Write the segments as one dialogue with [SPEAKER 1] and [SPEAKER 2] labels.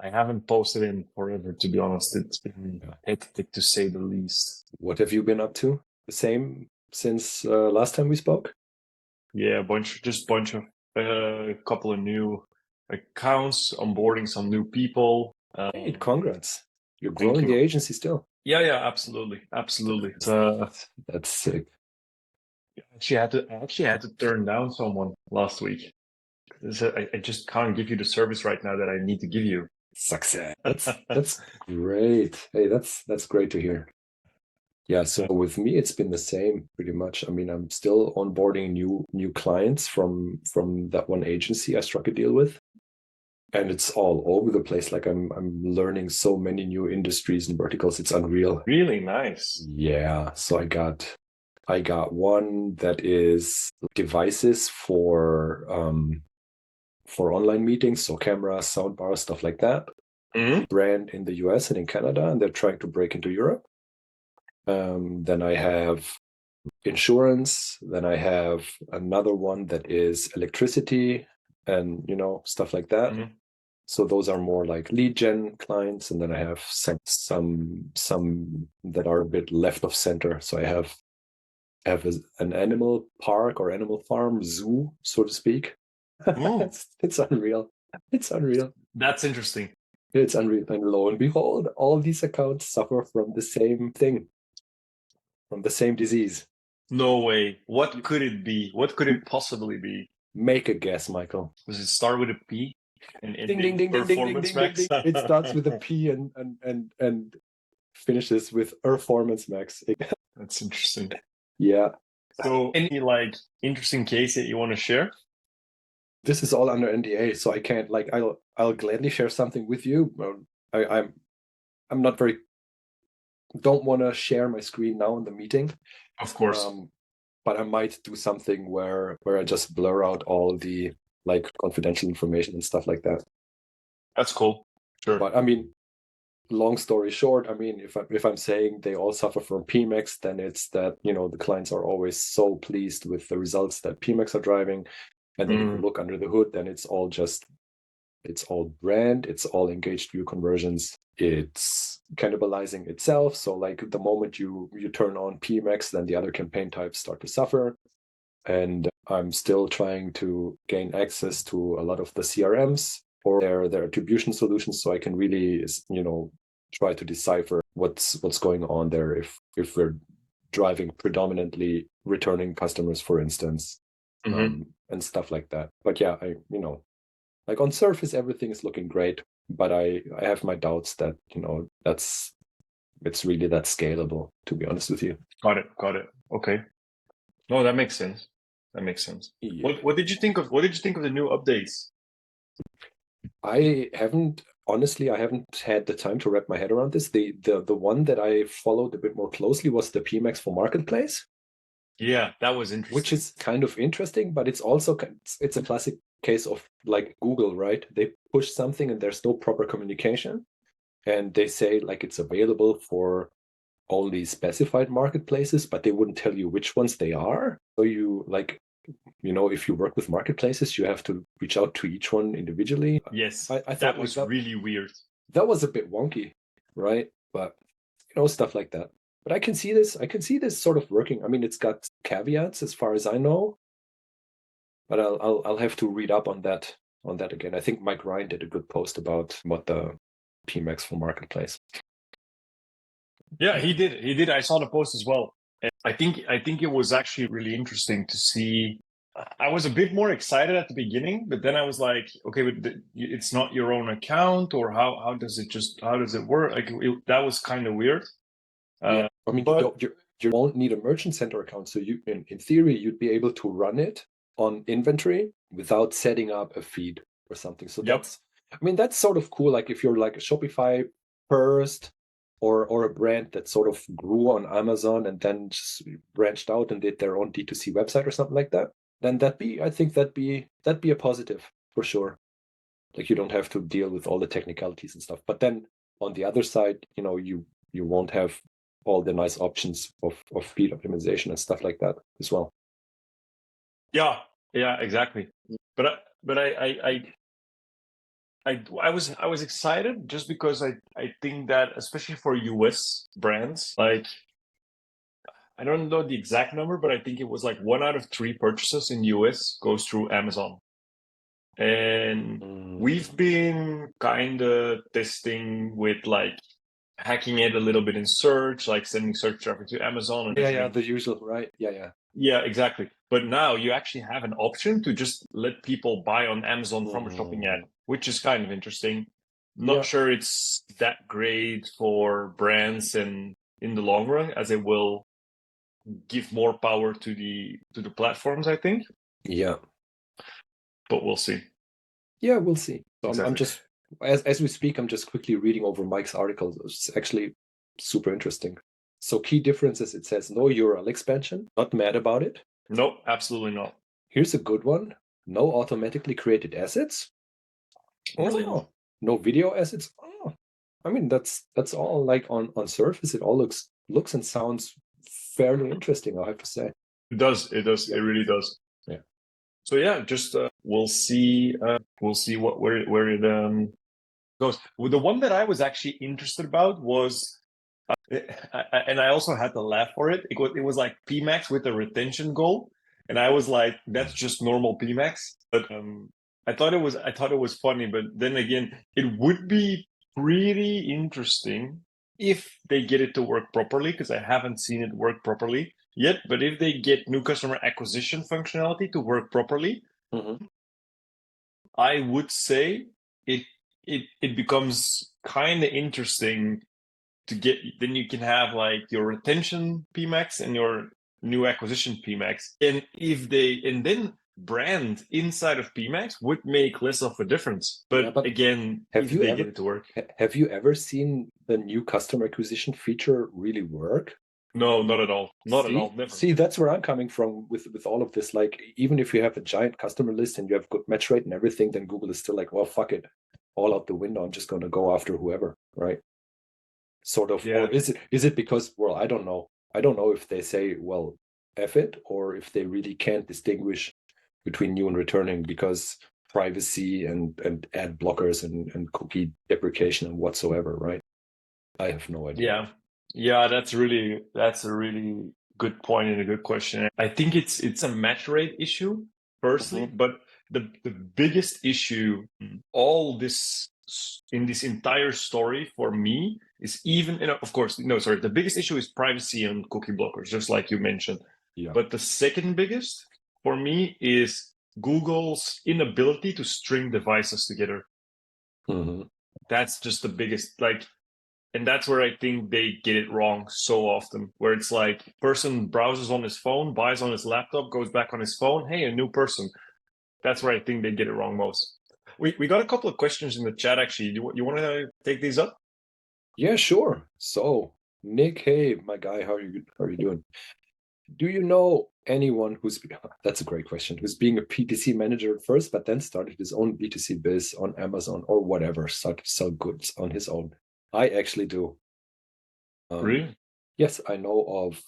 [SPEAKER 1] I haven't posted in forever, to be honest. It's been
[SPEAKER 2] Yeah.
[SPEAKER 1] hectic to say the least.
[SPEAKER 2] What have you been up to? The same since last time we spoke?
[SPEAKER 1] Yeah, bunch of a couple of new accounts, onboarding some new people.
[SPEAKER 2] Great, congrats. You're
[SPEAKER 1] Thank
[SPEAKER 2] growing the
[SPEAKER 1] you.
[SPEAKER 2] agency still.
[SPEAKER 1] Yeah, absolutely, absolutely.
[SPEAKER 2] That's sick.
[SPEAKER 1] I actually had to turn down someone last week. I just can't give you the service right now that I need to give you.
[SPEAKER 2] Success. That's great. Hey, that's great to hear. Yeah, so with me it's been the same pretty much. I mean, I'm still onboarding new clients from that one agency I struck a deal with. And it's all over the place. Like I'm learning so many new industries and verticals. It's unreal.
[SPEAKER 1] Really nice.
[SPEAKER 2] Yeah. So I got one that is devices for online meetings, so cameras, soundbars, stuff like that.
[SPEAKER 1] Mm-hmm.
[SPEAKER 2] Brand in the US and in Canada, and they're trying to break into Europe. Then I have insurance. Then I have another one that is electricity and stuff like that.
[SPEAKER 1] Mm-hmm.
[SPEAKER 2] So those are more like lead gen clients, and then I have some that are a bit left of center. So I have an animal park or animal farm zoo, so to speak. It's unreal. It's unreal.
[SPEAKER 1] That's interesting.
[SPEAKER 2] It's unreal. And lo and behold, all these accounts suffer from the same thing, from the same disease.
[SPEAKER 1] No way. What could it be? What could it possibly be?
[SPEAKER 2] Make a guess, Michael.
[SPEAKER 1] Does it start with a P? And
[SPEAKER 2] Ding ding ding ding ding ding
[SPEAKER 1] Performance
[SPEAKER 2] ding ding
[SPEAKER 1] Max?
[SPEAKER 2] ding. It starts with a P and finishes with performance max.
[SPEAKER 1] That's interesting.
[SPEAKER 2] Yeah.
[SPEAKER 1] So any interesting case that you want to share?
[SPEAKER 2] This is all under NDA, so I can't I'll gladly share something with you. I'm not very don't want to share my screen now in the meeting.
[SPEAKER 1] Of course.
[SPEAKER 2] But I might do something where I just blur out all the confidential information and stuff like that.
[SPEAKER 1] That's cool. Sure.
[SPEAKER 2] But I mean, long story short, I mean, if I'm saying they all suffer from PMAX, then it's that the clients are always so pleased with the results that PMAX are driving, and then if you look under the hood, then it's all brand, it's all engaged view conversions, it's cannibalizing itself. So the moment you turn on PMAX, then the other campaign types start to suffer. And I'm still trying to gain access to a lot of the CRMs or their attribution solutions, so I can really try to decipher what's going on there if we're driving predominantly returning customers, for instance, and stuff like that. But yeah, on surface everything is looking great, but I have my doubts that it's really that scalable, to be honest with you.
[SPEAKER 1] Got it. Okay. No, that makes sense. Yeah. What did you think of the new updates?
[SPEAKER 2] I haven't had the time to wrap my head around this. The one that I followed a bit more closely was the PMAX for Marketplace.
[SPEAKER 1] Yeah, that was interesting.
[SPEAKER 2] Which is kind of interesting, but it's a classic case of Google, right? They push something and there's no proper communication, and they say it's available for only specified marketplaces, but they wouldn't tell you which ones they are. So you if you work with marketplaces, you have to reach out to each one individually.
[SPEAKER 1] Yes,
[SPEAKER 2] I thought
[SPEAKER 1] that was really weird.
[SPEAKER 2] That was a bit wonky, right? But stuff like that. But I can see this sort of working. I mean, it's got caveats as far as I know, but I'll have to read up on that again. I think Mike Ryan did a good post about the PMAX for Marketplace.
[SPEAKER 1] Yeah, he did. I saw the post as well. And I think it was actually really interesting to see. I was a bit more excited at the beginning, but then I was like, okay, but it's not your own account, or how does it work? That was kind of weird.
[SPEAKER 2] Yeah, I mean, you won't need a merchant center account, so you in theory you'd be able to run it on inventory without setting up a feed or something. So that's sort of cool. Like if you're like a Shopify first, or a brand that sort of grew on Amazon and then just branched out and did their own D2C website or something like that, then I think that'd be a positive for sure. You don't have to deal with all the technicalities and stuff. But then on the other side, you won't have all the nice options of feed optimization and stuff like that as well.
[SPEAKER 1] Yeah, exactly. But I I was excited just because I think that especially for US brands, like I don't know the exact number, but I think it was like 1 out of 3 purchases in US goes through Amazon. And we've been kind of testing with like hacking it a little bit in search, like sending search traffic to Amazon and
[SPEAKER 2] Yeah, the usual, right? Yeah.
[SPEAKER 1] yeah, exactly. But now you actually have an option to just let people buy on Amazon from a shopping ad, which is kind of interesting. Not sure it's that great for brands and in the long run, as it will give more power to the platforms, I think.
[SPEAKER 2] Yeah.
[SPEAKER 1] But we'll see.
[SPEAKER 2] Yeah, we'll see. So
[SPEAKER 1] Exactly.
[SPEAKER 2] I'm just as we speak, I'm just quickly reading over Mike's article. It's actually super interesting. So key differences, it says no URL expansion, not mad about it.
[SPEAKER 1] No, absolutely not.
[SPEAKER 2] Here's a good one. No automatically created assets.
[SPEAKER 1] Really?
[SPEAKER 2] Oh, no video assets. Oh, I mean that's all like on surface. It all looks and sounds fairly interesting, I have to say.
[SPEAKER 1] It does. It does.
[SPEAKER 2] Yeah.
[SPEAKER 1] It really does.
[SPEAKER 2] Yeah.
[SPEAKER 1] So yeah, just we'll see. We'll see where it goes. Well, the one that I was actually interested about was, and I also had to laugh for it. It was like PMAX with a retention goal, and I was like, that's just normal PMAX. But I thought it was funny. But then again, it would be pretty interesting if they get it to work properly, because I haven't seen it work properly yet. But if they get new customer acquisition functionality to work properly, I would say it becomes kind of interesting to get. Then you can have like your retention PMAX and your new acquisition PMAX, and then brand inside of PMAX would make less of a difference. But again, if they get it to work.
[SPEAKER 2] Have you ever seen the new customer acquisition feature really work?
[SPEAKER 1] No, not at all. Not at all. Never.
[SPEAKER 2] See, that's where I'm coming from with all of this. Like, even if you have a giant customer list and you have good match rate and everything, then Google is still like, well, fuck it, all out the window. I'm just going to go after whoever, right? Sort of.
[SPEAKER 1] Yeah.
[SPEAKER 2] Or is it because, well, I don't know. I don't know if they say, well, F it, or if they really can't distinguish between new and returning because privacy and ad blockers and cookie deprecation and whatsoever, right? I have no idea.
[SPEAKER 1] Yeah, that's a really good point and a good question. I think it's a match rate issue, firstly, but the biggest issue all this in this entire story for me is the biggest issue is privacy and cookie blockers, just like you mentioned.
[SPEAKER 2] Yeah.
[SPEAKER 1] But the second biggest for me is Google's inability to string devices together. That's just the biggest, and that's where I think they get it wrong so often, where it's like person browses on his phone, buys on his laptop, goes back on his phone. Hey, a new person. That's where I think they get it wrong most. We got a couple of questions in the chat, actually. You want to take these up?
[SPEAKER 2] Yeah, sure. So, Nick, hey, my guy, how are you doing? Do you know anyone that's a great question, who's being a PTC manager at first, but then started his own B2C biz on Amazon or whatever, started to sell goods on his own? I actually do.
[SPEAKER 1] Really?
[SPEAKER 2] Yes, I know of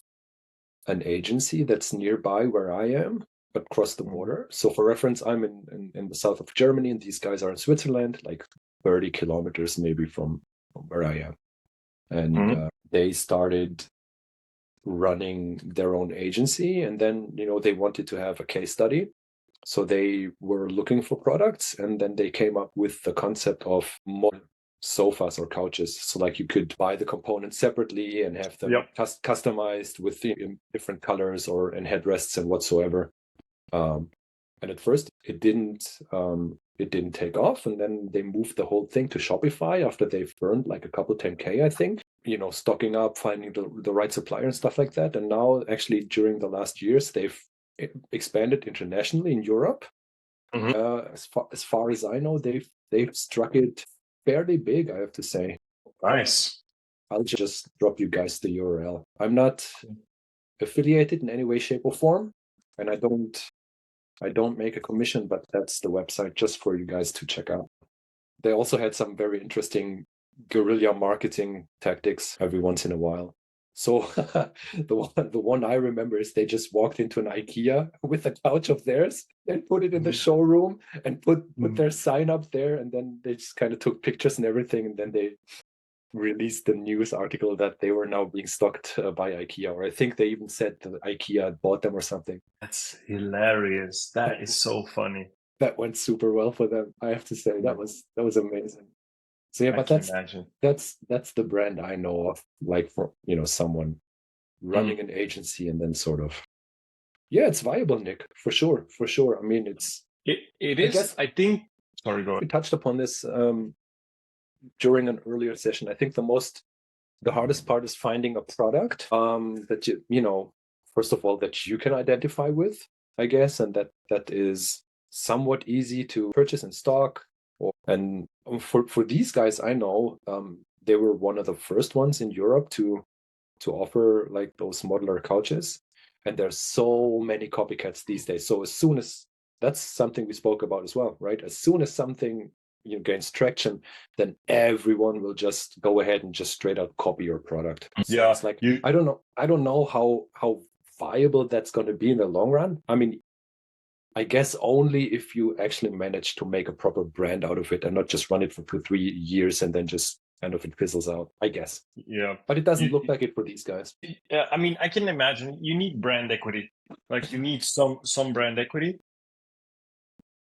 [SPEAKER 2] an agency that's nearby where I am, but across the border. So for reference, I'm in the south of Germany, and these guys are in Switzerland, like 30 kilometers maybe from where I am. And they started running their own agency, and then they wanted to have a case study. So they were looking for products, and then they came up with the concept of sofas or couches. So like you could buy the components separately and have them customized with different colors and headrests and whatsoever. And at first it didn't take off, and then they moved the whole thing to Shopify after they've burned like a couple 10K, I think, stocking up, finding the right supplier and stuff like that. And now actually during the last years they've expanded internationally in Europe. As far as I know, they've struck it fairly big, I have to say.
[SPEAKER 1] Nice.
[SPEAKER 2] I'll just drop you guys the URL. I'm not affiliated in any way, shape, or form, and I don't make a commission, but that's the website just for you guys to check out. They also had some very interesting guerrilla marketing tactics every once in a while. So the one I remember is they just walked into an IKEA with a couch of theirs and put it in the showroom and put their sign up there, and then they just kind of took pictures and everything, and then they released the news article that they were now being stocked by IKEA, or I think they even said that IKEA bought them or something.
[SPEAKER 1] That's hilarious. That is so funny.
[SPEAKER 2] That went super well for them, I have to say. That was amazing. So yeah, but
[SPEAKER 1] imagine.
[SPEAKER 2] that's the brand I know of, like, for someone running an agency and then sort of, yeah, it's viable, Nick, for sure. I mean,
[SPEAKER 1] it is. I think. Sorry, go on.
[SPEAKER 2] We touched upon this during an earlier session. I think the hardest part is finding a product that first of all, that you can identify with, I guess, and that is somewhat easy to purchase in stock. And for these guys, I know they were one of the first ones in Europe to offer like those modular couches, and there's so many copycats these days. So as soon as that's something we spoke about as well, right? As soon as something gains traction, then everyone will just go ahead and just straight out copy your product. So it's like I don't know how viable that's going to be in the long run. I mean, I guess only if you actually manage to make a proper brand out of it and not just run it for 2-3 years and then just kind of it fizzles out, I guess.
[SPEAKER 1] Yeah.
[SPEAKER 2] But it doesn't look like it for these guys.
[SPEAKER 1] Yeah, I mean, I can imagine you need brand equity. Like you need some brand equity.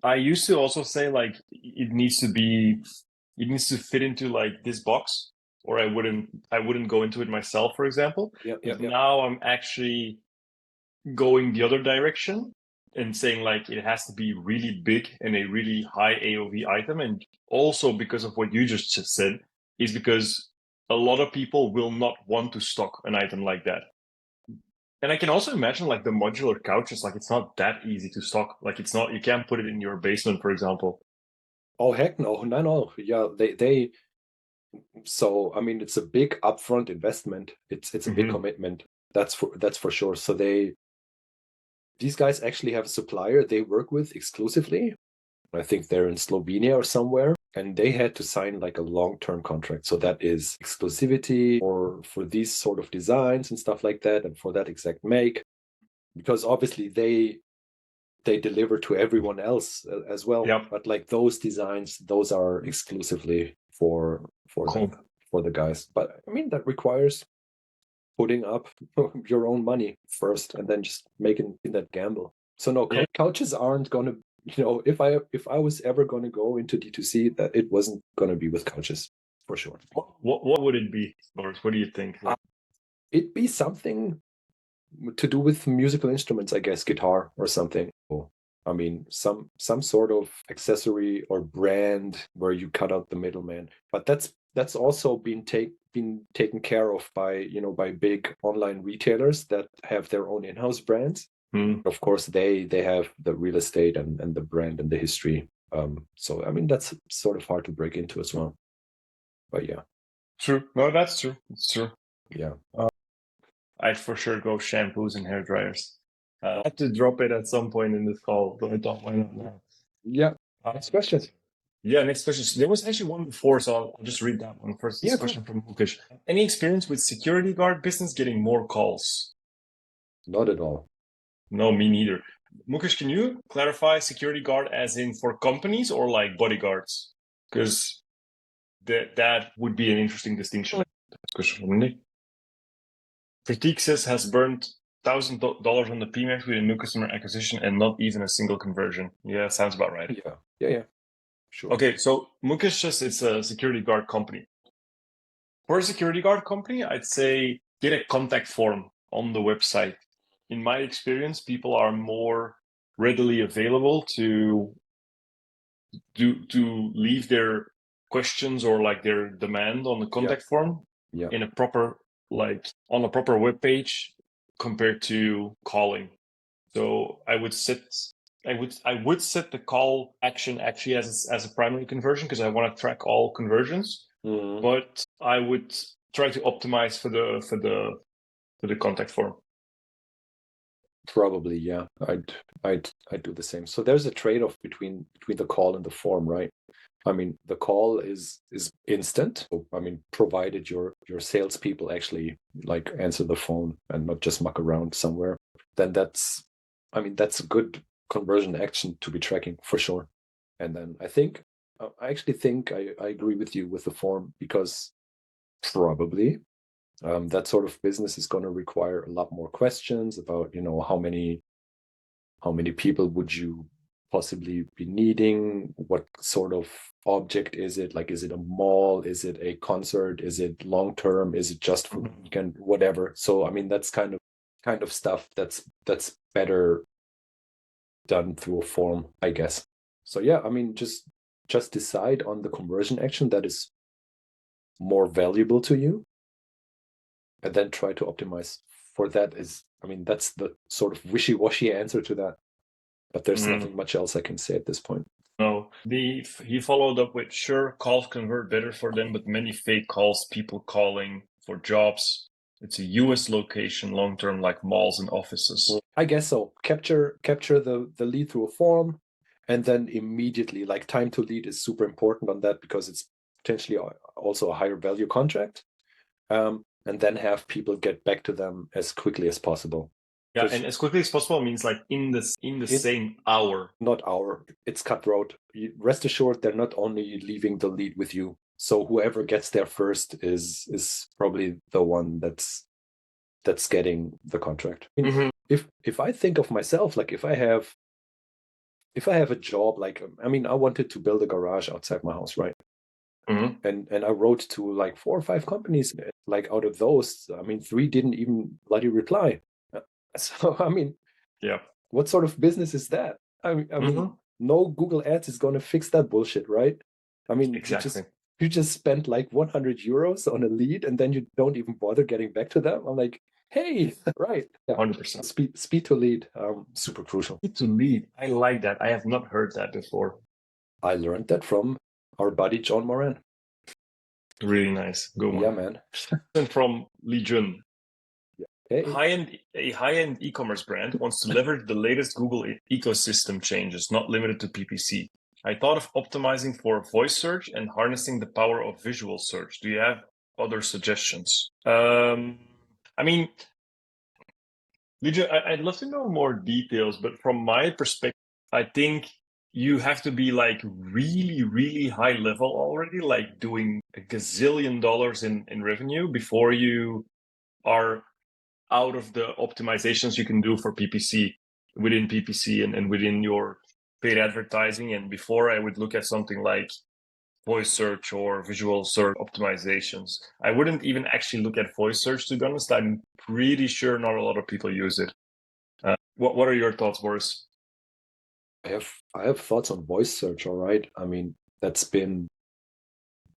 [SPEAKER 1] I used to also say like it needs to fit into like this box, or I wouldn't go into it myself, for example.
[SPEAKER 2] Yeah.
[SPEAKER 1] Now I'm actually going the other direction and saying like it has to be really big and a really high AOV item. And also because of what you just said, is because a lot of people will not want to stock an item like that. And I can also imagine like the modular couches, like it's not that easy to stock. Like it's not, you can't put it in your basement, for example.
[SPEAKER 2] Oh, heck no. Yeah, they so I mean, it's a big upfront investment. It's a big commitment. That's for sure. So these guys actually have a supplier they work with exclusively. I think they're in Slovenia or somewhere, and they had to sign like a long-term contract. So that is exclusivity for these sort of designs and stuff like that, and for that exact make, because obviously they deliver to everyone else as well.
[SPEAKER 1] Yep.
[SPEAKER 2] But like those designs, those are exclusively for the guys. But I mean, that requires putting up your own money first and then just making that gamble. So no, couches aren't going to, if I was ever going to go into D2C, that it wasn't going to be with couches for sure.
[SPEAKER 1] What would it be, Boris? What do you think?
[SPEAKER 2] It'd be something to do with musical instruments, I guess, guitar or something. I mean, some sort of accessory or brand where you cut out the middleman. But that's also been taken care of by big online retailers that have their own in-house brands. Of course, they have the real estate and the brand and the history. So I mean, that's sort of hard to break into as well. But yeah,
[SPEAKER 1] true. No, that's true. It's true.
[SPEAKER 2] Yeah.
[SPEAKER 1] I'd for sure go shampoos and hair dryers. I had to drop it at some point in this call, but I thought, why not now?
[SPEAKER 2] Yeah. Next question.
[SPEAKER 1] Yeah, next question. There was actually one before, so I'll just read that one first. This question from Mukesh. Any experience with security guard business getting more calls?
[SPEAKER 2] Not at all.
[SPEAKER 1] No, me neither. Mukesh, can you clarify security guard as in for companies or like bodyguards? Because that would be an interesting distinction. Question from Nick. Pratik says has burned $1,000 on the PMAX with a new customer acquisition and not even a single conversion. Yeah, sounds about right.
[SPEAKER 2] Yeah. Sure.
[SPEAKER 1] Okay, so Mukesh says it's a security guard company. For a security guard company, I'd say get a contact form on the website. In my experience, people are more readily available to leave their questions or like their demand on the contact form in a proper on a proper web page compared to calling. So I would set the call action actually as a primary conversion because I want to track all conversions. But I would try to optimize for the contact form.
[SPEAKER 2] Probably, yeah. I'd do the same. So there's a trade-off between the call and the form, right? I mean, the call is instant. I mean, provided your salespeople actually like answer the phone and not just muck around somewhere, then that's a good conversion action to be tracking for sure. And then I actually think I agree with you with the form, because probably that sort of business is going to require a lot more questions about, how many people would you possibly be needing? What sort of object is it? Like, is it a mall? Is it a concert? Is it long term? Is it just for the weekend? Whatever. So I mean, that's kind of stuff that's better done through a form, I guess. So yeah, I mean, just decide on the conversion action that is more valuable to you, and then try to optimize for that. That's the sort of wishy-washy answer to that. But there's nothing much else I can say at this point.
[SPEAKER 1] No, he followed up with, sure, calls convert better for them, but many fake calls, people calling for jobs. It's a US location long term, like malls and offices.
[SPEAKER 2] I guess so. Capture the lead through a form, and then immediately, like, time to lead is super important on that, because it's potentially also a higher value contract. And then have people get back to them as quickly as possible.
[SPEAKER 1] Yeah, and as quickly as possible means like in the same hour.
[SPEAKER 2] Not hour. It's cutthroat. Rest assured, they're not only leaving the lead with you. So whoever gets there first is probably the one that's getting the contract. If I think of myself, like if I have a job, like I wanted to build a garage outside my house, right? And I wrote to like 4 or 5 companies. Like out of those, 3 didn't even bloody reply. So
[SPEAKER 1] yeah,
[SPEAKER 2] what sort of business is that? No Google Ads is going to fix that bullshit, right?
[SPEAKER 1] exactly.
[SPEAKER 2] You just spent like 100 euros on a lead, and then you don't even bother getting back to them. I'm like, hey, right? Yeah,
[SPEAKER 1] 100%.
[SPEAKER 2] Speed to lead, super crucial.
[SPEAKER 1] Speed to lead, I like that. I have not heard that before.
[SPEAKER 2] I learned that from our buddy John Moran.
[SPEAKER 1] Really nice, good one.
[SPEAKER 2] Yeah, man.
[SPEAKER 1] And from Legion.
[SPEAKER 2] Hey.
[SPEAKER 1] A high-end e-commerce brand wants to leverage the latest Google ecosystem changes, not limited to PPC. I thought of optimizing for voice search and harnessing the power of visual search. Do you have other suggestions? Legion, I'd love to know more details, but from my perspective, I think you have to be like really, really high level already, like doing a gazillion dollars in revenue before you are out of the optimizations you can do for PPC within PPC and within your paid advertising. And before I would look at something like voice search or visual search optimizations. I wouldn't even actually look at voice search, to be honest. I'm pretty sure not a lot of people use it. What are your thoughts, Boris?
[SPEAKER 2] I have thoughts on voice search, all right. That's been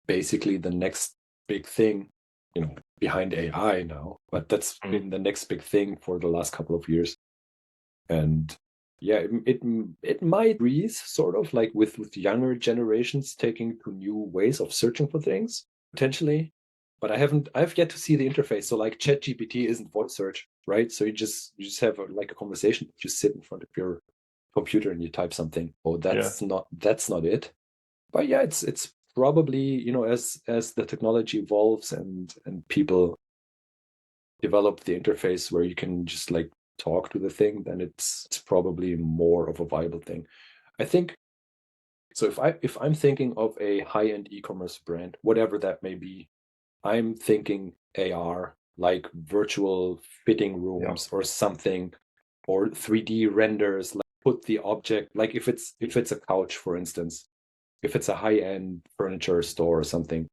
[SPEAKER 2] basically the next big thing, behind AI now, but that's been the next big thing for the last couple of years. And yeah, it might breathe sort of like with younger generations taking to new ways of searching for things potentially, but I've yet to see the interface. So like ChatGPT isn't voice search, right? So you just have a conversation. You sit in front of your computer and you type something. Oh, that's not it. But yeah, it's probably, as the technology evolves and people develop the interface where you can just like talk to the thing, then it's probably more of a viable thing, I think. So if I'm thinking of a high-end e-commerce brand, whatever that may be, I'm thinking AR, like virtual fitting rooms or something, or 3D renders, like put the object, like if it's a couch, for instance, if it's a high-end furniture store or something,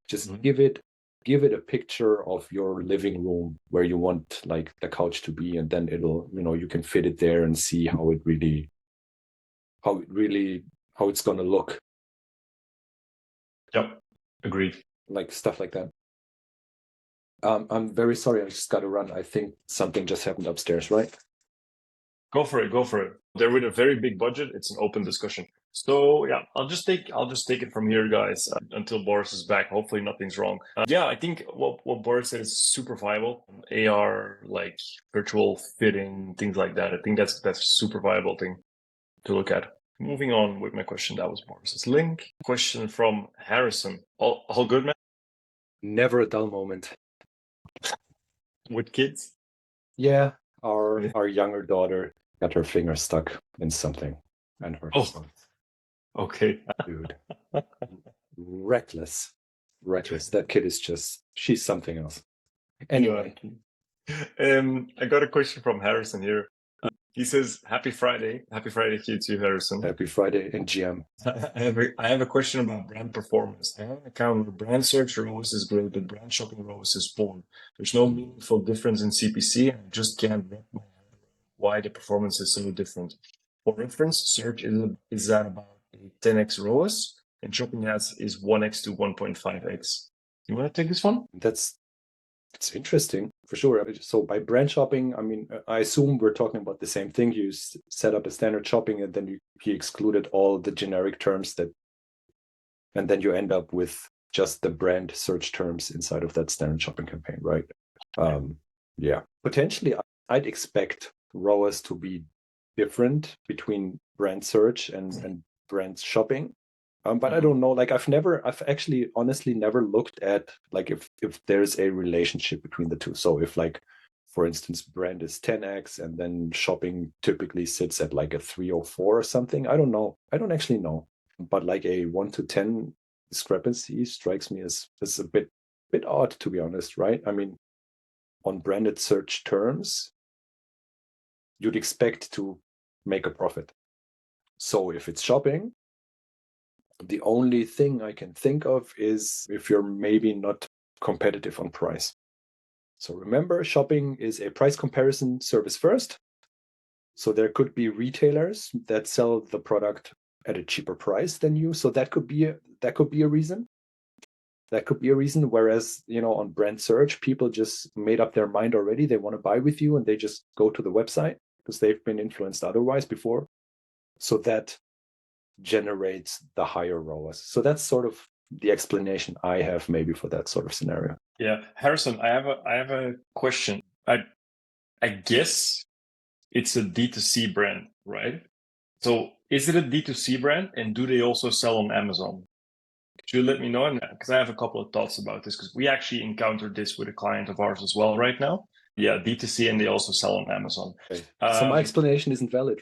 [SPEAKER 2] just give it a picture of your living room where you want like the couch to be, and then it'll, you can fit it there and see how it's going to look.
[SPEAKER 1] Yep, agreed.
[SPEAKER 2] Like stuff like that. I'm very sorry, I just got to run. I think something just happened upstairs, right?
[SPEAKER 1] Go for it. They're with a very big budget. It's an open discussion. So yeah, I'll just take it from here, guys, until Boris is back. Hopefully nothing's wrong. I think what Boris said is super viable. AR, like virtual fitting, things like that. I think that's a super viable thing to look at. moving on with my question. That was Boris's link. Question from Harrison. All good, man?
[SPEAKER 2] Never a dull moment.
[SPEAKER 1] With kids?
[SPEAKER 2] Yeah, our younger daughter got her finger stuck in something and hurt herself.
[SPEAKER 1] Okay.
[SPEAKER 2] Dude. Reckless. That kid is she's something else. Anyway.
[SPEAKER 1] I got a question from Harrison here. He says, Happy Friday. Happy Friday to you too, Harrison.
[SPEAKER 2] Happy Friday in GM.
[SPEAKER 1] I have a question about brand performance. I have an account where brand search ROAS is great, but brand shopping ROAS is poor. There's no meaningful difference in CPC, and I just can't wrap my head around why the performance is so different. For reference, search is at about a 10x ROAS, and shopping ads is 1x to 1.5x. You want to take this one?
[SPEAKER 2] It's interesting for sure. So by brand shopping, I mean, I assume we're talking about the same thing. You set up a standard shopping and then he excluded all the generic terms and then you end up with just the brand search terms inside of that standard shopping campaign, right? Yeah, potentially I'd expect ROAS to be different between brand search and brand shopping. But I don't know, like I've actually honestly never looked at like if there's a relationship between the two. So if like, for instance, brand is 10x and then shopping typically sits at like a 3 or 4 or something. I don't know. I don't actually know. But like a 1 to 10 discrepancy strikes me as a bit odd, to be honest, right? I mean, on branded search terms, you'd expect to make a profit. So if it's shopping, the only thing I can think of is if you're maybe not competitive on price. So remember, shopping is a price comparison service first. So there could be retailers that sell the product at a cheaper price than you. So that could be a reason. That could be a reason. Whereas, on brand search, people just made up their mind already. They want to buy with you and they just go to the website because they've been influenced otherwise before. So that generates the higher ROAS. So that's sort of the explanation I have maybe for that sort of scenario.
[SPEAKER 1] Yeah, Harrison, I have a question. I guess it's a D2C brand, right? So is it a D2C brand, and do they also sell on Amazon? Could you let me know? Because I have a couple of thoughts about this, because we actually encountered this with a client of ours as well right now. Yeah, D2C, and they also sell on Amazon.
[SPEAKER 2] Okay. So my explanation isn't valid.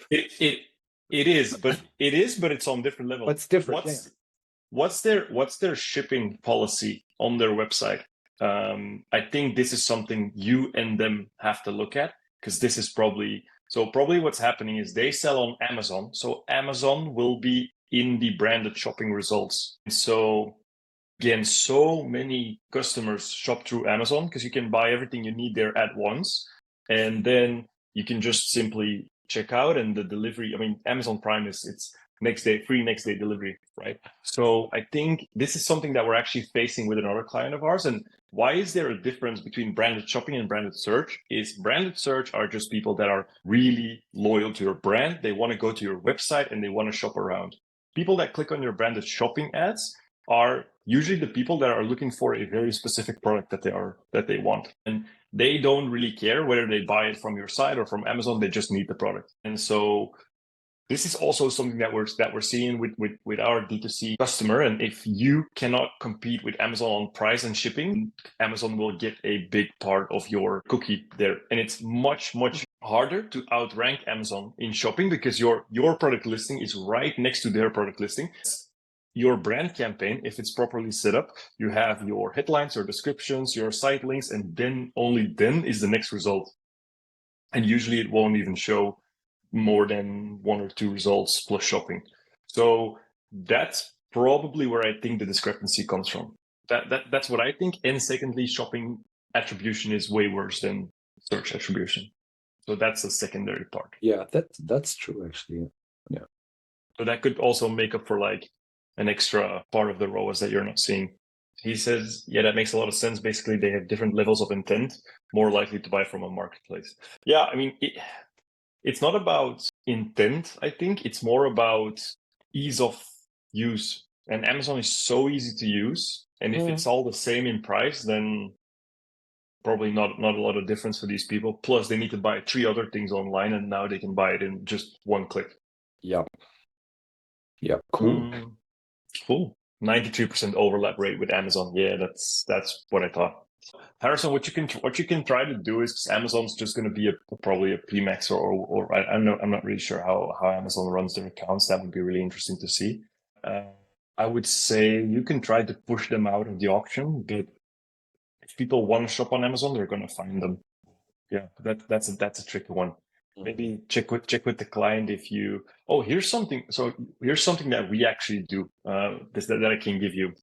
[SPEAKER 1] It is, but it's on different levels.
[SPEAKER 2] But it's different.
[SPEAKER 1] What's their shipping policy on their website? I think this is something you and them have to look at, because this is probably what's happening is they sell on Amazon. So Amazon will be in the branded shopping results. So again, so many customers shop through Amazon because you can buy everything you need there at once. And then you can just simply check out, and the delivery, I mean, Amazon Prime it's free next day delivery, right? So I think this is something that we're actually facing with another client of ours. And why is there a difference between branded shopping and branded search? Is branded search are just people that are really loyal to your brand. They want to go to your website and they want to shop around. People that click on your branded shopping ads are usually the people that are looking for a very specific product that they want. And they don't really care whether they buy it from your site or from Amazon. They just need the product. And so this is also something that we're seeing with our D2C customer. And if you cannot compete with Amazon on price and shipping, Amazon will get a big part of your cookie there. And it's much, much harder to outrank Amazon in shopping because your product listing is right next to their product listing. Your brand campaign, if it's properly set up, you have your headlines, your descriptions, your site links, and then only then is the next result. And usually it won't even show more than 1 or 2 results plus shopping. So that's probably where I think the discrepancy comes from. That's what I think. And secondly, shopping attribution is way worse than search attribution. So that's the secondary part.
[SPEAKER 2] Yeah, that's true actually. Yeah.
[SPEAKER 1] So that could also make up for like an extra part of the ROAS that you're not seeing. He says, yeah, that makes a lot of sense. Basically, they have different levels of intent, more likely to buy from a marketplace. Yeah, I mean, it's not about intent, I think. It's more about ease of use. And Amazon is so easy to use. And if it's all the same in price, then probably not a lot of difference for these people. Plus, they need to buy 3 other things online, and now they can buy it in just one click.
[SPEAKER 2] Yeah. Yeah, cool.
[SPEAKER 1] Cool. 93% overlap rate with Amazon. Yeah, that's what I thought. Harrison, what you can try to do is, because Amazon's just going to be probably a PMax or I don't know, I'm not really sure how Amazon runs their accounts. That would be really interesting to see. I would say you can try to push them out of the auction, but if people want to shop on Amazon, they're going to find them. Yeah, that's a tricky one. Maybe check with the client if you. Oh, here's something. So here's something that we actually do. That I can give you.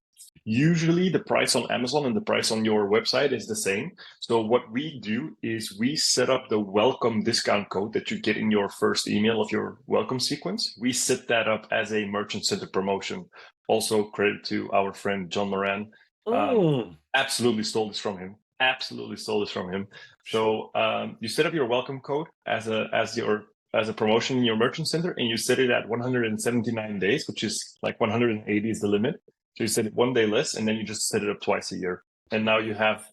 [SPEAKER 1] Usually, the price on Amazon and the price on your website is the same. So what we do is we set up the welcome discount code that you get in your first email of your welcome sequence. We set that up as a merchant center promotion. Also, credit to our friend John Moran. Absolutely stole this from him. Absolutely stole this from him. So you set up your welcome code as a promotion in your merchant center, and you set it at 179 days, which is like 180 is the limit. So you set it 1 day less, and then you just set it up twice a year. And now you have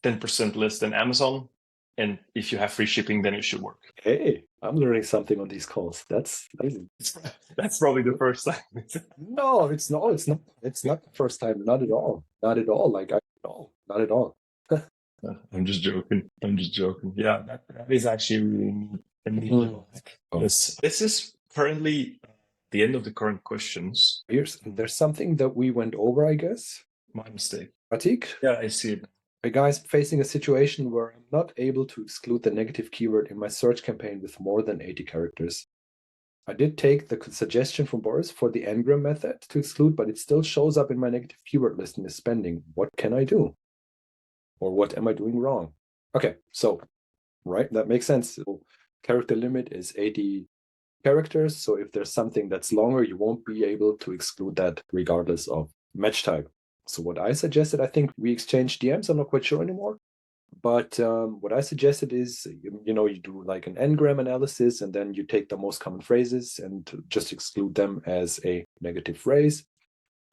[SPEAKER 1] 10% less than Amazon. And if you have free shipping, then it should work.
[SPEAKER 2] Hey, I'm learning something on these calls. That's amazing.
[SPEAKER 1] That's probably the first time.
[SPEAKER 2] No, it's not. It's not. It's not the first time. Not at all. Not at all. Not at all.
[SPEAKER 1] I'm just joking. Yeah, that is actually really neat. This is currently the end of the current questions.
[SPEAKER 2] There's something that we went over, I guess.
[SPEAKER 1] My mistake.
[SPEAKER 2] Pratik?
[SPEAKER 1] Yeah, I see it.
[SPEAKER 2] A guy's facing a situation where I'm not able to exclude the negative keyword in my search campaign with more than 80 characters. I did take the suggestion from Boris for the Ngram method to exclude, but it still shows up in my negative keyword list and is spending. What can I do? Or what am I doing wrong? Okay, so, right, that makes sense. So, character limit is 80 characters. So if there's something that's longer, you won't be able to exclude that regardless of match type. So what I suggested, I think we exchanged DMs. I'm not quite sure anymore. But what I suggested is, you do like an Ngram analysis, and then you take the most common phrases and just exclude them as a negative phrase.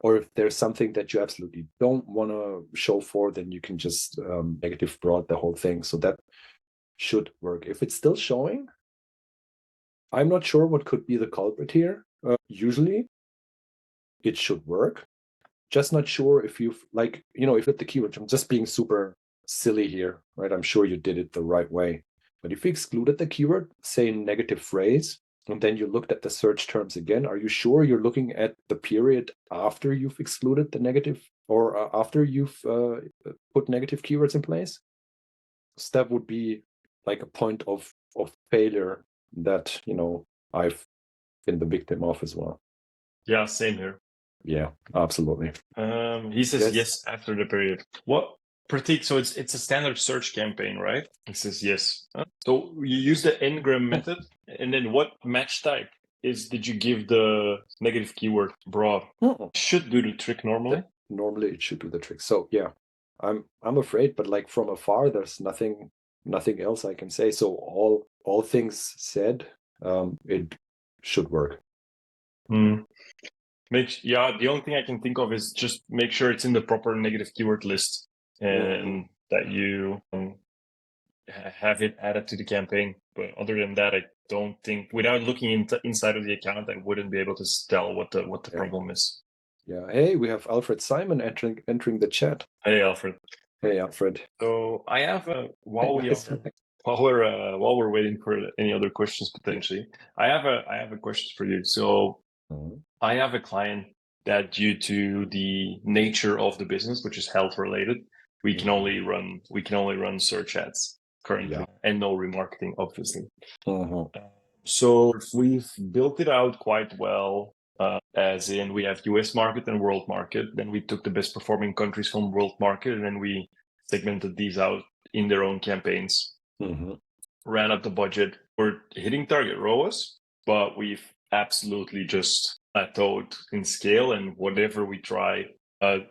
[SPEAKER 2] Or if there's something that you absolutely don't want to show for, then you can just negative broad the whole thing. So that should work. If it's still showing, I'm not sure what could be the culprit here. Usually, it should work. Just not sure if you've if you hit the keyword. I'm just being super silly here, right? I'm sure you did it the right way. But if you excluded the keyword, say negative phrase, and then you looked at the search terms again, are you sure you're looking at the period after you've excluded the negative or after you've put negative keywords in place? So that would be like a point of failure that I've been the victim of as well.
[SPEAKER 1] Yeah, same here.
[SPEAKER 2] Yeah, absolutely.
[SPEAKER 1] He says yes after the period. What Pratik? So it's a standard search campaign, right? He says yes. So you use the Ngram method, and then what match type did you give the negative keyword broad? Should do the trick normally.
[SPEAKER 2] Normally it should do the trick. So yeah, I'm afraid, but like from afar, there's nothing else I can say. So all things said, it should work.
[SPEAKER 1] The only thing I can think of is just make sure it's in the proper negative keyword list and that you have it added to the campaign. But other than that, I don't think, without looking inside of the account, I wouldn't be able to tell what the problem is.
[SPEAKER 2] Yeah. Hey, we have Alfred Simon entering the chat.
[SPEAKER 1] Hey, Alfred.
[SPEAKER 2] Hey, Alfred.
[SPEAKER 1] So I have while we're waiting for any other questions potentially, I have a question for you. So I have a client that, due to the nature of the business, which is health related, we can only run search ads currently and no remarketing, obviously. So we've built it out quite well. As in, we have US market and world market. Then we took the best performing countries from world market, and then we segmented these out in their own campaigns. Ran up the budget. We're hitting target ROAS, but we've absolutely just plateaued in scale. And whatever we try,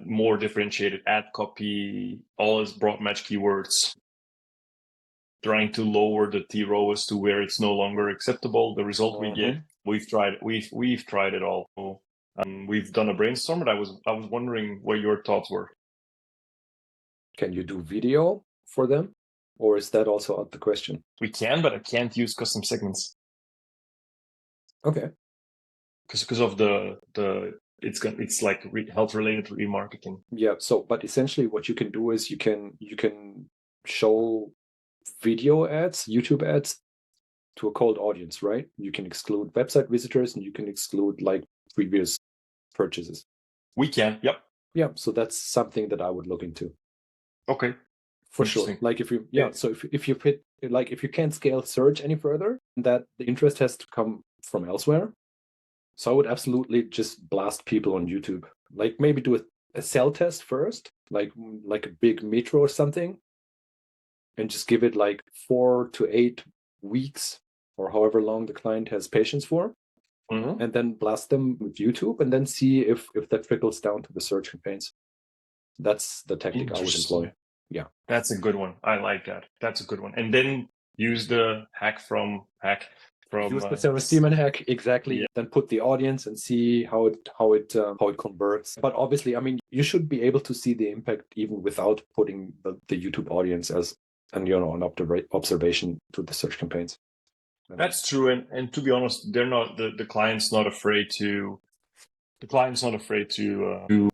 [SPEAKER 1] more differentiated ad copy, always broad match keywords, trying to lower the T ROAS to where it's no longer acceptable. The result we get, we've tried it all. We've done a brainstorm, but I was wondering what your thoughts were.
[SPEAKER 2] Can you do video for them, or is that also out the question?
[SPEAKER 1] We can, but I can't use custom segments.
[SPEAKER 2] Okay.
[SPEAKER 1] because of the it's like health related remarketing.
[SPEAKER 2] Yeah. So, but essentially, what you can do is you can show video ads, YouTube ads, to a cold audience, right? You can exclude website visitors and you can exclude like previous purchases.
[SPEAKER 1] We can. Yep.
[SPEAKER 2] Yeah. So that's something that I would look into.
[SPEAKER 1] Okay.
[SPEAKER 2] For sure. Like if you, yeah. So if you hit, like if you can't scale search any further, that the interest has to come from elsewhere. So I would absolutely just blast people on YouTube. Like maybe do a sell test first, like a big metro or something, and just give it like 4 to 8 weeks or however long the client has patience for, and then blast them with YouTube, and then see if that trickles down to the search campaigns. That's the tactic I would employ. Yeah,
[SPEAKER 1] that's a good one. I like that. That's a good one. And then use the hack from
[SPEAKER 2] use the Sarah Steeman hack, exactly. Yeah. Then put the audience and see how it converts. But obviously, I mean, you should be able to see the impact even without putting the YouTube audience as an observation to the search campaigns.
[SPEAKER 1] That's true, and to be honest, they're not the client's not afraid to. The client's not afraid to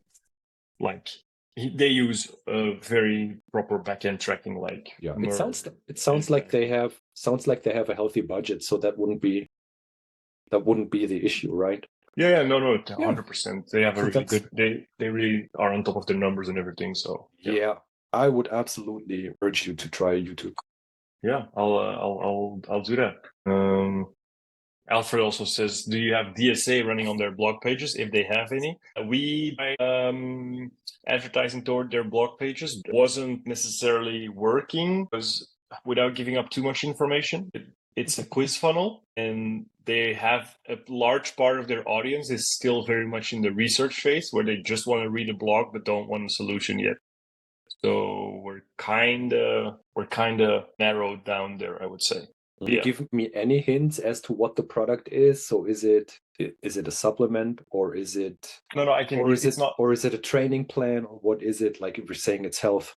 [SPEAKER 1] like. They use a very proper backend tracking, like
[SPEAKER 2] it sounds like they have a healthy budget, so that wouldn't be the issue, right?
[SPEAKER 1] Yeah, no, 100%. They have a really good. They really are on top of their numbers and everything. So
[SPEAKER 2] yeah, I would absolutely urge you to try YouTube.
[SPEAKER 1] Yeah, I'll do that. Alfred also says, do you have DSA running on their blog pages if they have any? We advertising toward their blog pages wasn't necessarily working because without giving up too much information. It's a quiz funnel, and they have a large part of their audience is still very much in the research phase where they just want to read a blog but don't want a solution yet. So we're kind of narrowed down there, I would say.
[SPEAKER 2] Can you give me any hints as to what the product is? So is it a supplement, or is it
[SPEAKER 1] I can, or
[SPEAKER 2] is it a training plan, or what is it? Like if you're saying it's health.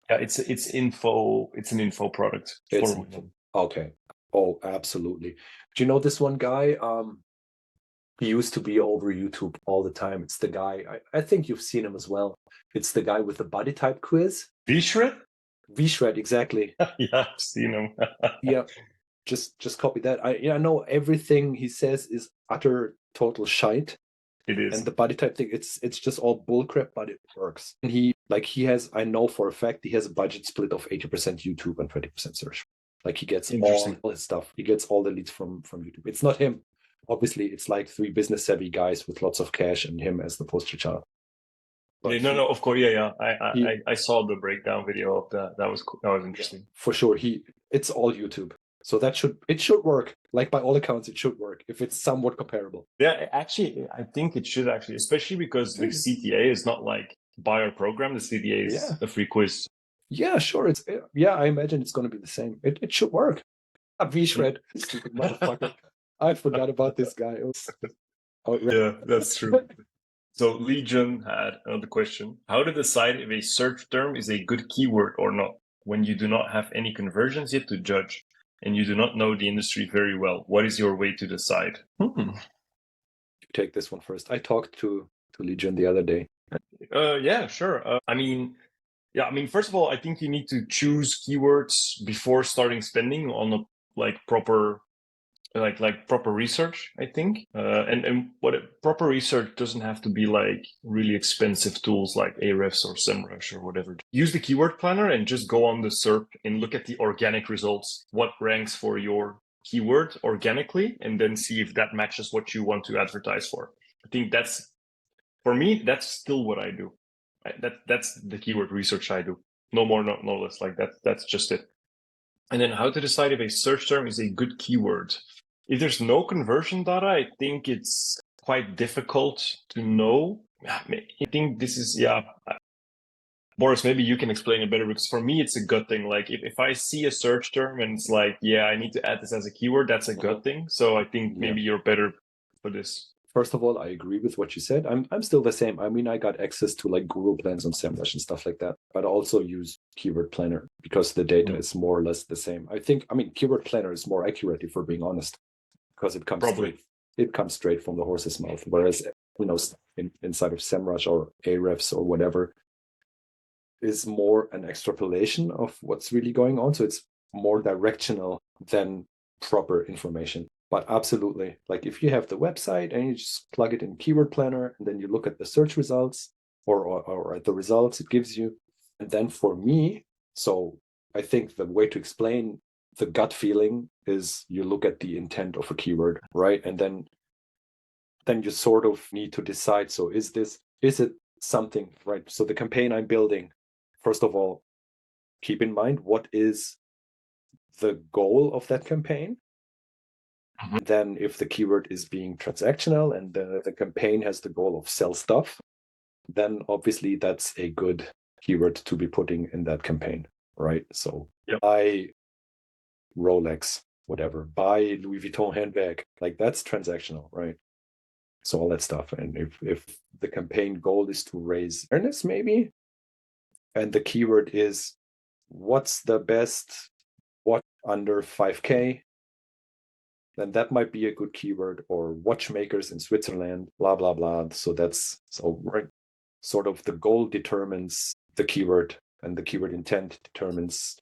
[SPEAKER 1] Yeah, it's info. It's an info product.
[SPEAKER 2] Okay. Oh, absolutely. Do you know this one guy? He used to be over YouTube all the time. It's the guy, I think you've seen him as well. It's the guy with the body type quiz.
[SPEAKER 1] V-Shred?
[SPEAKER 2] V-Shred, exactly.
[SPEAKER 1] Yeah, I've seen him.
[SPEAKER 2] Yeah, just copy that. I know everything he says is utter total shite.
[SPEAKER 1] It is.
[SPEAKER 2] And the body type thing, it's just all bullcrap, but it works. And I know for a fact he has a budget split of 80% YouTube and 20% search. Like he gets all his stuff. He gets all the leads from YouTube. It's not him. Obviously, it's like 3 business savvy guys with lots of cash and him as the poster child.
[SPEAKER 1] But no, of course, yeah. I saw the breakdown video of that. That was interesting.
[SPEAKER 2] For sure, it's all YouTube. So it should work. Like by all accounts, it should work if it's somewhat comparable.
[SPEAKER 1] Yeah, actually, I think it should actually, especially because the CTA is not like buy or program. The CTA is a free quiz.
[SPEAKER 2] Yeah, sure. I imagine it's going to be the same. It should work. V-Shred, stupid motherfucker. I forgot about this guy.
[SPEAKER 1] Yeah, that's true. So Legion had another question. How to decide if a search term is a good keyword or not when you do not have any conversions yet to judge and you do not know the industry very well? What is your way to decide?
[SPEAKER 2] You take this one first. I talked to Legion the other day.
[SPEAKER 1] Yeah, sure. First of all, I think you need to choose keywords before starting spending on a proper proper research, I think. And proper research doesn't have to be like really expensive tools like Ahrefs or SEMrush or whatever. Use the keyword planner and just go on the SERP and look at the organic results. What ranks for your keyword organically, and then see if that matches what you want to advertise for. I think for me, that's still what I do. That's the keyword research I do. No more, no less. Like that's just it. And then how to decide if a search term is a good keyword. If there's no conversion data, I think it's quite difficult to know. I think this is, Boris, maybe you can explain it better, because for me, it's a gut thing. Like if I see a search term and it's like, I need to add this as a keyword, that's a gut thing. So I think maybe you're better for this.
[SPEAKER 2] First of all, I agree with what you said. I'm still the same. I mean, I got access to like Google plans on SEMrush and stuff like that, but I also use Keyword Planner because the data is more or less the same. Keyword Planner is more accurate, if we're being honest, because it comes it comes straight from the horse's mouth. Whereas, inside of SEMrush or Ahrefs or whatever is more an extrapolation of what's really going on. So it's more directional than proper information. But absolutely, like if you have the website and you just plug it in Keyword Planner and then you look at the search results or at the results it gives you. And then for me, so I think the way to explain the gut feeling is you look at the intent of a keyword, right? And then you sort of need to decide, so is it something, right? So the campaign I'm building, first of all, keep in mind what is the goal of that campaign.
[SPEAKER 1] Mhm.
[SPEAKER 2] Then if the keyword is being transactional and the campaign has the goal of sell stuff, then obviously that's a good keyword to be putting in that campaign, right? So
[SPEAKER 1] Yep.
[SPEAKER 2] buy Rolex, whatever, buy Louis Vuitton handbag, like that's transactional, right? So all that stuff. And if the campaign goal is to raise awareness, maybe, and the keyword is what's the best watch under 5K, then that might be a good keyword, or watchmakers in Switzerland, blah, blah, blah. So that's right. Sort of the goal determines the keyword, and the keyword intent determines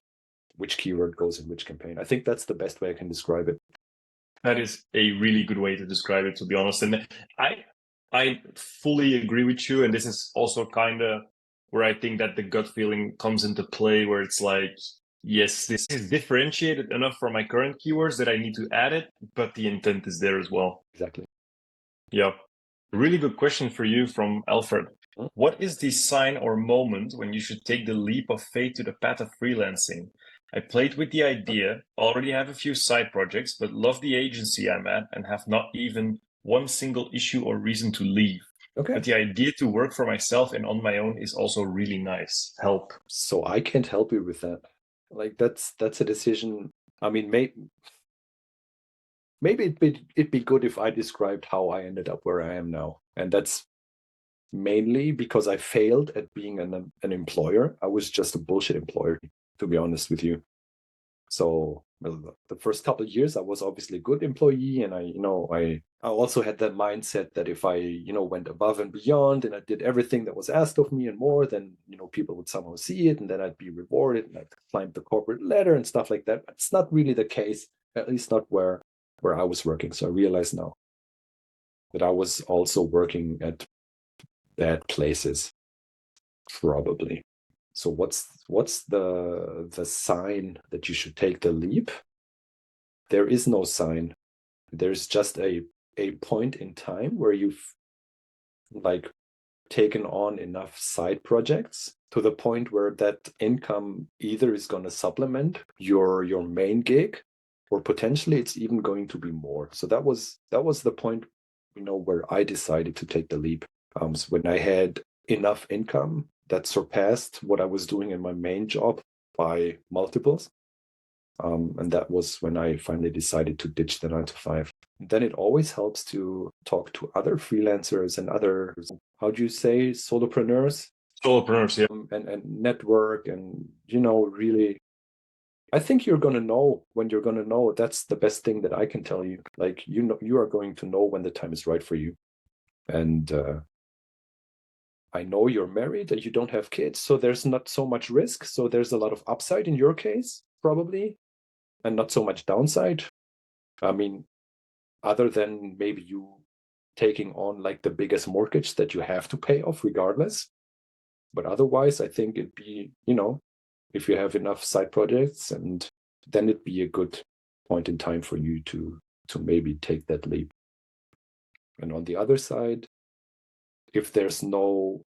[SPEAKER 2] which keyword goes in which campaign. I think that's the best way I can describe it.
[SPEAKER 1] That is a really good way to describe it, to be honest. And I fully agree with you. And this is also kind of where I think that the gut feeling comes into play, where it's like, yes, this is differentiated enough from my current keywords that I need to add it, but the intent is there as well.
[SPEAKER 2] Exactly.
[SPEAKER 1] Yeah. Really good question for you from Alfred.
[SPEAKER 2] Hmm?
[SPEAKER 1] What is the sign or moment when you should take the leap of faith to the path of freelancing? I played with the idea, already have a few side projects, but love the agency I'm at and have not even one single issue or reason to leave.
[SPEAKER 2] Okay.
[SPEAKER 1] But the idea to work for myself and on my own is also really nice. Help.
[SPEAKER 2] So I can't help you with that. Like that's a decision. I mean, maybe it'd be good if I described how I ended up where I am now. And that's mainly because I failed at being an employer. I was just a bullshit employer, to be honest with you. So the first couple of years, I was obviously a good employee, and I also had that mindset that if I went above and beyond and I did everything that was asked of me and more, then people would somehow see it, and then I'd be rewarded, and I'd climb the corporate ladder and stuff like that. It's not really the case, at least not where I was working. So I realize now that I was also working at bad places, probably. So what's the sign that you should take the leap? There is no sign. There's just a point in time where you've like taken on enough side projects to the point where that income either is going to supplement your main gig, or potentially it's even going to be more. So that was the point, where I decided to take the leap. So when I had enough income that surpassed what I was doing in my main job by multiples. And that was when I finally decided to ditch the 9 to 5. And then it always helps to talk to other freelancers and other, how do you say, solopreneurs?
[SPEAKER 1] Solopreneurs, yeah.
[SPEAKER 2] And network and, really, I think you're going to know when you're going to know. That's the best thing that I can tell you. Like, you are going to know when the time is right for you. And I know you're married and you don't have kids, so there's not so much risk. So there's a lot of upside in your case, probably, and not so much downside. I mean, other than maybe you taking on like the biggest mortgage that you have to pay off regardless. But otherwise, I think it'd be, if you have enough side projects, and then it'd be a good point in time for you to maybe take that leap. And on the other side, if there's no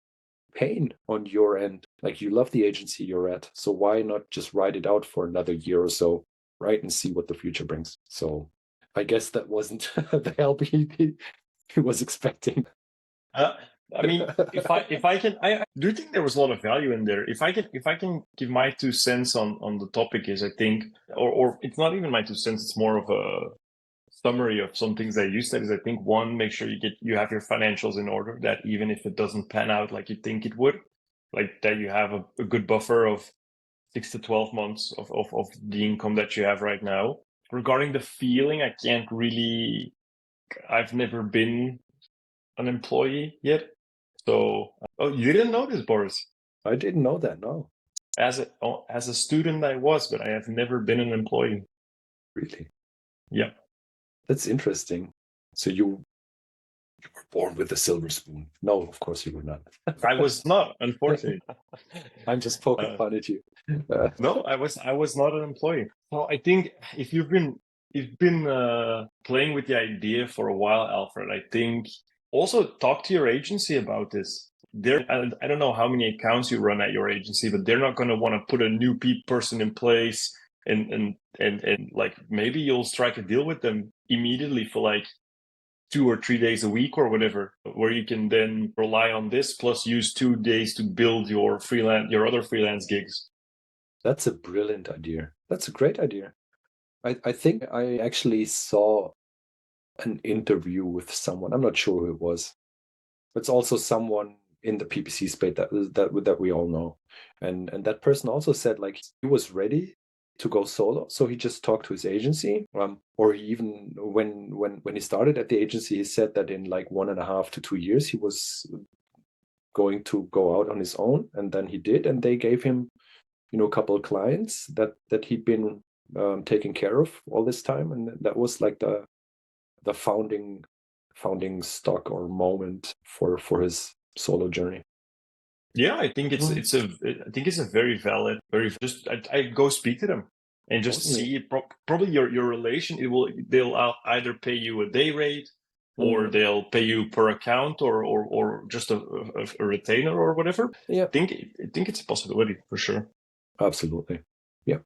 [SPEAKER 2] pain on your end, like you love the agency you're at, so why not just ride it out for another year or so, right, and see what the future brings. So I guess that wasn't the help he was expecting.
[SPEAKER 1] I mean, if I can, I do think there was a lot of value in there. If I can give my 2 cents on the topic, is I think, or it's not even my 2 cents, it's more of a summary of some things I used. That is, I think, one, make sure you have your financials in order, that even if it doesn't pan out like you think it would, like that you have a good buffer of 6 to 12 months of the income that you have right now. Regarding the feeling, I can't really I've never been an employee yet. So, oh, you didn't know this, Boris?
[SPEAKER 2] I didn't know that. No,
[SPEAKER 1] As a student, I was, but I have never been an employee.
[SPEAKER 2] really.
[SPEAKER 1] Yeah,
[SPEAKER 2] That's interesting. So you were born with a silver spoon. No, of course you were not.
[SPEAKER 1] I was not, unfortunately.
[SPEAKER 2] I'm just poking fun at you.
[SPEAKER 1] No, I was not an employee. So I think if you've been playing with the idea for a while, Alfred, I think also talk to your agency about this. I don't know how many accounts you run at your agency, but they're not going to want to put a new person in place, and like maybe you'll strike a deal with them immediately for like 2 or 3 days a week or whatever, where you can then rely on this plus use 2 days to build your other freelance gigs.
[SPEAKER 2] That's a brilliant idea. That's a great idea. I think I actually saw an interview with someone. I'm not sure who it was. It's also someone in the PPC space that we all know, and that person also said like he was ready to go solo, so he just talked to his agency, or he even when he started at the agency, he said that in like 1.5 to 2 years he was going to go out on his own, and then he did, and they gave him a couple of clients that he'd been taking care of all this time, and that was like the founding stock or moment for his solo journey.
[SPEAKER 1] Yeah, I think it's a very valid, I go speak to them and just see probably your relation. They'll either pay you a day rate, or they'll pay you per account, or just a retainer or whatever.
[SPEAKER 2] Yeah,
[SPEAKER 1] I think it's a possibility for sure.
[SPEAKER 2] absolutely. Yeah.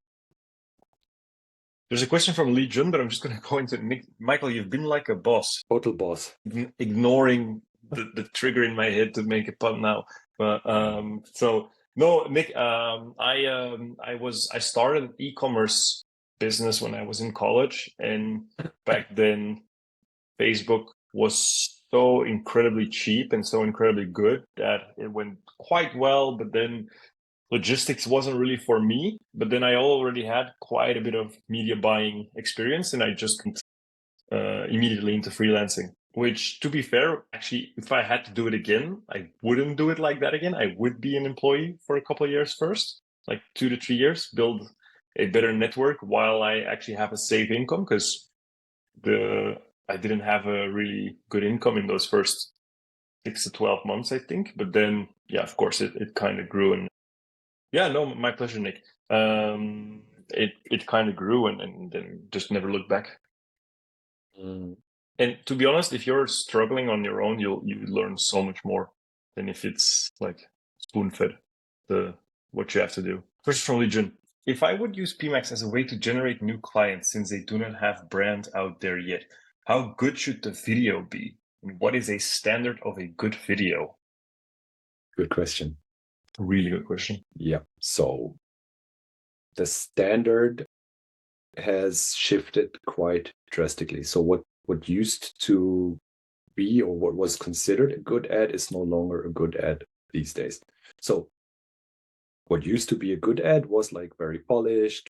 [SPEAKER 1] There's a question from Lee Jun, but I'm just going to go into Nick. Michael, you've been like a boss.
[SPEAKER 2] Total boss.
[SPEAKER 1] Ignoring the trigger in my head to make a pun now. But so no, Nick, I started an e-commerce business when I was in college, and back then Facebook was so incredibly cheap and so incredibly good that it went quite well, but then logistics wasn't really for me. But then I already had quite a bit of media buying experience, and I just went immediately into freelancing. Which, to be fair, actually, if I had to do it again, I wouldn't do it like that again. I would be an employee for a couple of years first, like 2 to 3 years, build a better network while I actually have a safe income, because I didn't have a really good income in those first 6 to 12 months, I think. But then, yeah, of course, it kind of grew. And yeah, no, my pleasure, Nick. It kind of grew, and then just never looked back. And to be honest, if you're struggling on your own, you learn so much more than if it's like spoon-fed what you have to do. Question from Legion. If I would use PMax as a way to generate new clients since they do not have brand out there yet, how good should the video be? And what is a standard of a good video?
[SPEAKER 2] Good question.
[SPEAKER 1] Really good question.
[SPEAKER 2] Yeah. So the standard has shifted quite drastically. So what used to be, or what was considered a good ad, is no longer a good ad these days. So what used to be a good ad was like very polished,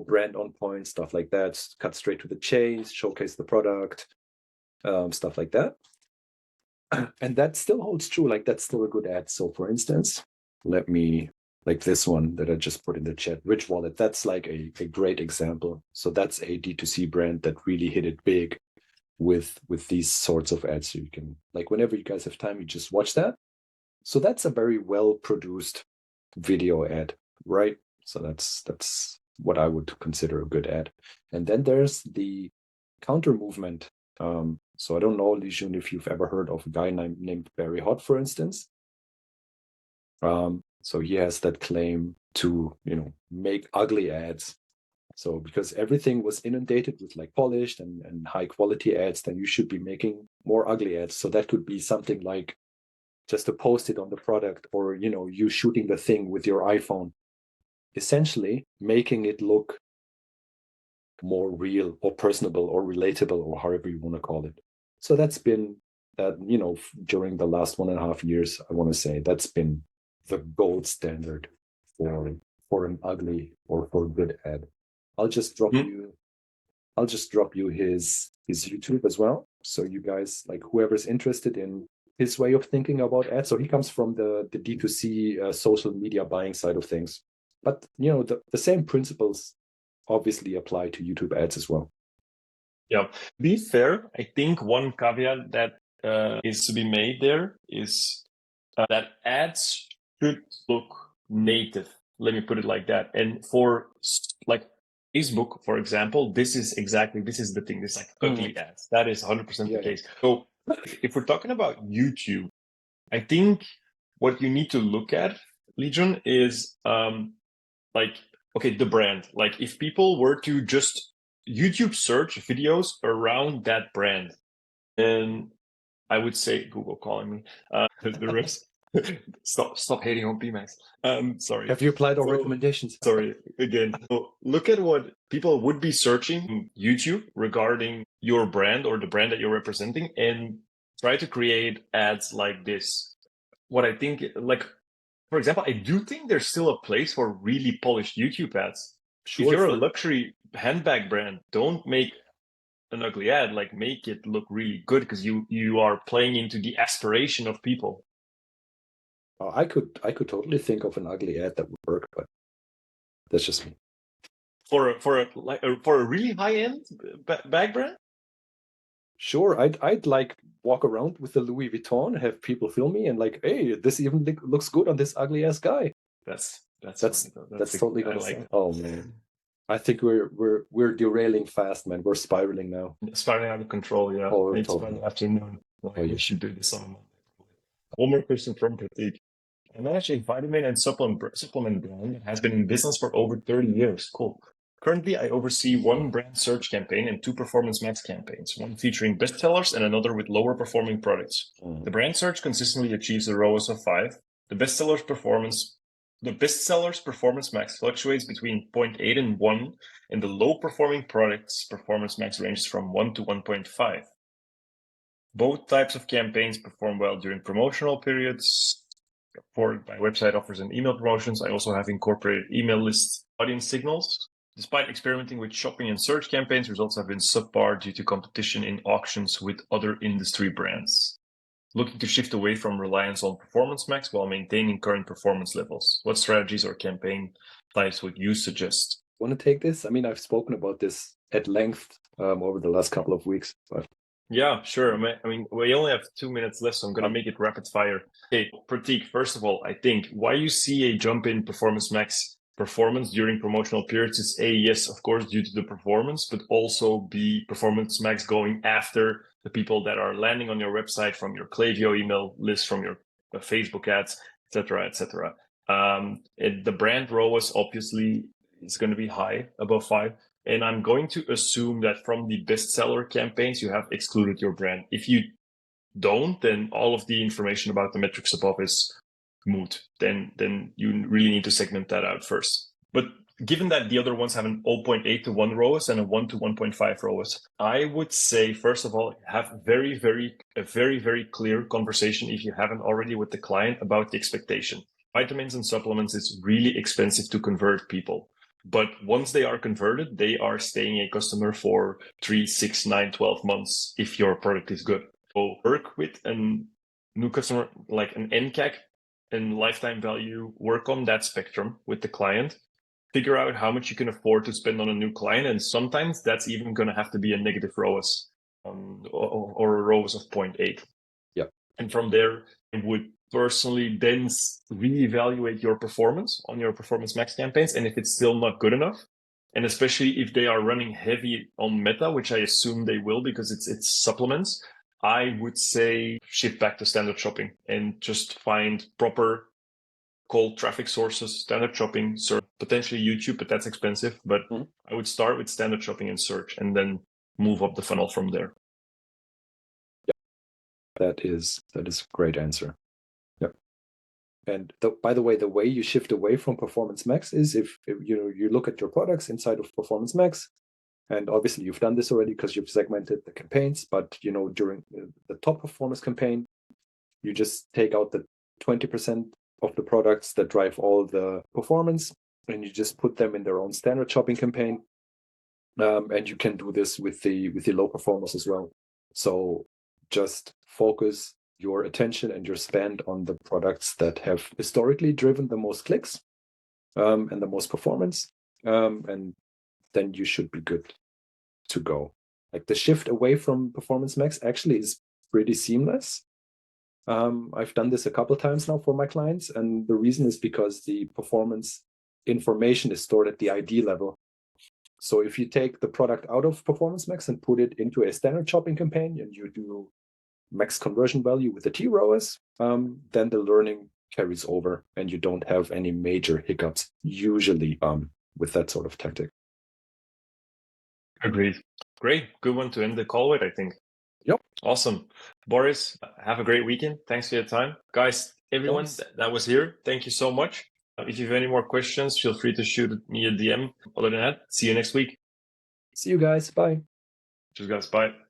[SPEAKER 2] brand on point, stuff like that, cut straight to the chase, showcase the product, stuff like that. And that still holds true. Like that's still a good ad. So for instance, like this one that I just put in the chat, Rich Wallet, that's like a great example. So that's a D2C brand that really hit it big with these sorts of ads. So you can, like, whenever you guys have time, you just watch that. So that's a very well produced video ad, right? So that's what I would consider a good ad. And then there's the counter movement. So I don't know, Lijun, if you've ever heard of a guy named Barry Hot, for instance. So he has that claim to, make ugly ads. So because everything was inundated with like polished and high quality ads, then you should be making more ugly ads. So that could be something like just to post it on the product, or, you shooting the thing with your iPhone, essentially making it look more real or personable or relatable, or however you want to call it. So that's been that, during the last 1.5 years, I want to say that's been the gold standard for an ugly or for a good ad. I'll just drop you I'll just drop you his YouTube as well. So you guys, like whoever's interested in his way of thinking about ads. So he comes from the D2C social media buying side of things. But the same principles obviously apply to YouTube ads as well.
[SPEAKER 1] Yeah. To be fair, I think one caveat that is to be made there is that ads should look native. Let me put it like that. And for like Facebook, for example, this is the thing. This like ugly ads. That is 100% the case. So if we're talking about YouTube, I think what you need to look at, Legion, is the brand. Like if people were to just YouTube search videos around that brand, then I would say Google calling me. The rest, stop hating on PMax. Sorry.
[SPEAKER 2] Have you applied our recommendations?
[SPEAKER 1] Sorry again. So look at what people would be searching on YouTube regarding your brand or the brand that you're representing, and try to create ads like this. What I think, like, for example, I do think there's still a place for really polished YouTube ads.
[SPEAKER 2] Sure,
[SPEAKER 1] if you're a luxury handbag brand, don't make an ugly ad. Like, make it look really good, because you are playing into the aspiration of people.
[SPEAKER 2] I could totally think of an ugly ad that would work, but that's just me.
[SPEAKER 1] For a really high end bag brand.
[SPEAKER 2] Sure, I'd like walk around with the Louis Vuitton, have people film me, and like, hey, this even looks good on this ugly ass guy.
[SPEAKER 1] That's
[SPEAKER 2] totally gonna like. Oh man, I think we're derailing fast, man. We're spiraling now.
[SPEAKER 1] Spiraling out of control. Yeah.
[SPEAKER 2] Oh,
[SPEAKER 1] it's
[SPEAKER 2] totally.
[SPEAKER 1] afternoon. You should do this on. One more question from Pratik. I manage a vitamin and supplement brand that has been in business for over 30 years. Cool. Currently, I oversee one brand search campaign and two performance max campaigns, one featuring bestsellers and another with lower performing products. The brand search consistently achieves a ROAS of 5. The bestsellers performance max fluctuates between 0.8 and 1, and the low performing products performance max ranges from 1 to 1.5. Both types of campaigns perform well during promotional periods. For my website offers and email promotions, I also have incorporated email list audience signals. Despite experimenting with shopping and search campaigns, results have been subpar due to competition in auctions with other industry brands. Looking to shift away from reliance on performance max while maintaining current performance levels. What strategies or campaign types would you suggest?
[SPEAKER 2] Want to take this? I mean, I've spoken about this at length over the last couple of weeks. But...
[SPEAKER 1] Yeah, sure. I mean, we only have 2 minutes left, so I'm going to make it rapid fire. Okay, Pratik, first of all, I think why you see a jump in performance max performance during promotional periods is A, yes, of course, due to the performance, but also B, performance max going after the people that are landing on your website from your Klaviyo email list, from your Facebook ads, etc., etc. The brand ROAS obviously is going to be high, above 5. And I'm going to assume that from the bestseller campaigns, you have excluded your brand. If you don't, then all of the information about the metrics above is moot. Then you really need to segment that out first. But given that the other ones have an 0.8 to 1 ROAS and a 1 to 1.5 ROAS, I would say, first of all, have a very, very clear conversation, if you haven't already, with the client about the expectation. Vitamins and supplements is really expensive to convert people. But once they are converted, they are staying a customer for 3, 6, 9, 12 months if your product is good. So work with a new customer, like an NCAC and lifetime value, work on that spectrum with the client, figure out how much you can afford to spend on a new client. And sometimes that's even going to have to be a negative ROAS or a ROAS of 0.8.
[SPEAKER 2] Yeah.
[SPEAKER 1] And from there, it would personally then reevaluate your performance on your performance max campaigns. And if it's still not good enough, and especially if they are running heavy on meta, which I assume they will because it's supplements, I would say shift back to standard shopping and just find proper cold traffic sources, standard shopping, search, potentially YouTube, but that's expensive. But I would start with standard shopping and search and then move up the funnel from there.
[SPEAKER 2] Yeah, that is a great answer. And by the way you shift away from Performance Max is if you look at your products inside of Performance Max, and obviously you've done this already because you've segmented the campaigns, but during the top performance campaign, you just take out the 20% of the products that drive all the performance, and you just put them in their own standard shopping campaign. And you can do this with the low performers as well. So just focus your attention and your spend on the products that have historically driven the most clicks and the most performance, and then you should be good to go. Like the shift away from Performance Max actually is pretty seamless. I've done this a couple times now for my clients, and the reason is because the performance information is stored at the ID level. So if you take the product out of Performance Max and put it into a standard shopping campaign, and you do max conversion value with the T ROAS, then the learning carries over, and you don't have any major hiccups usually with that sort of tactic.
[SPEAKER 1] Agreed. Great. Good one to end the call with, I think.
[SPEAKER 2] Yep.
[SPEAKER 1] Awesome. Boris, have a great weekend. Thanks for your time. Guys, everyone that was here, thank you so much. If you have any more questions, feel free to shoot me a DM. Other than that, see you next week.
[SPEAKER 2] See you guys. Bye.
[SPEAKER 1] Cheers, guys. Bye.